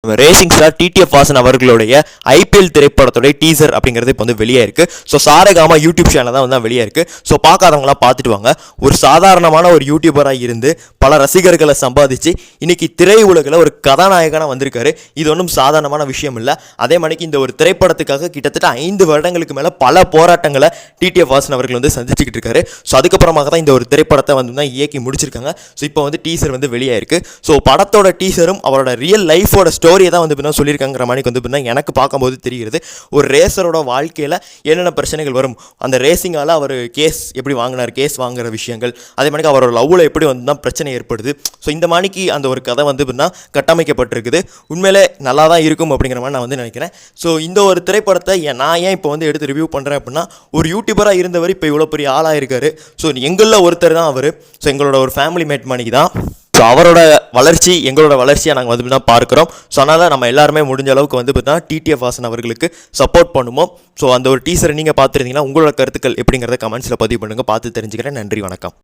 Racing star TTF Vasan அவர்களுடைய IPL திரைப்படத்துடைய teaser அப்படிங்கிறது இப்போ வந்து வெளியே இருக்கு. ஸோ சாரேகாமா யூடியூப் சேனல் தான் வந்து வெளியே இருக்கு. ஸோ பார்க்காதவங்களாம் பார்த்துட்டு வாங்க. ஒரு சாதாரணமான ஒரு யூடியூபராக இருந்து பல ரசிகர்களை சம்பாதிச்சு இன்னைக்கு திரையுலகில் ஒரு கதாநாயகனாக வந்திருக்காரு. இது ஒன்றும் சாதாரணமான விஷயம் இல்லை. அதே மணிக்கு இந்த ஒரு திரைப்படத்துக்காக கிட்டத்தட்ட 5 வருடங்களுக்கு மேலே பல போராட்டங்களை டிடிஎஃப் வாசன் அவர்கள் வந்து சந்திச்சுக்கிட்டு இருக்காரு. ஸோ அதுக்கப்புறமாக தான் இந்த ஒரு திரைப்படத்தை வந்து தான் இயக்கி முடிச்சிருக்காங்க. ஸோ இப்போ வந்து டீசர் வந்து வெளியே இருக்கு. ஸோ படத்தோட டீசரும் அவரோட ரியல் லைஃபோட ஸ்டோரியை தான் வந்து பின்னா சொல்லியிருக்காங்கிற மாதிரி வந்து பின்னா எனக்கு பார்க்கும்போது தெரிகிறது. ஒரு ரேசரோட வாழ்க்கையில் என்னென்ன பிரச்சனைகள் வரும், அந்த ரேசிங்கால் அவர் கேஸ் எப்படி வாங்கினார், கேஸ் வாங்குற விஷயங்கள், அதே மாதிரி அவரோட லவ்வில் எப்படி வந்து தான் பிரச்சனை ஏற்படுது. ஸோ இந்த மாதிரிக்கு அந்த ஒரு கதை வந்து பின்னா கட்டமைக்கப்பட்டிருக்குது. உண்மையிலே நல்லா தான் இருக்கும் அப்படிங்கிற மாதிரி நான் வந்து நினைக்கிறேன். ஸோ இந்த ஒரு திரைப்படத்தை நான் ஏன் இப்போ வந்து எடுத்து ரிவ்யூ பண்ணுறேன் அப்படின்னா, ஒரு யூடியூபராக இருந்தவர் இப்போ இவ்வளோ பெரிய ஆளாக இருக்காரு. ஸோ எங்களில் ஒருத்தர் தான் அவர். ஸோ எங்களோட ஒரு ஃபேமிலி மேட் மணிக்கு தான். ஸோ அவரோட வளர்ச்சி எங்களோட வளர்ச்சியை நாங்கள் வந்து தான் பார்க்குறோம். ஸோ அதனால் நம்ம எல்லாருமே முடிஞ்ச அளவுக்கு வந்து பார்த்தீங்கன்னா டிடிஎஃப் வாசன் அவர்களுக்கு சப்போர்ட் பண்ணுவோம். ஸோ அந்த ஒரு டீசரை நீங்கள் பார்த்துருந்தீங்கன்னா உங்களோட கருத்துக்கள் எப்படிங்கிறத கமெண்ட்ஸில் பதிவு பண்ணுங்கள். பார்த்து தெரிஞ்சுக்கிறேன். நன்றி, வணக்கம்.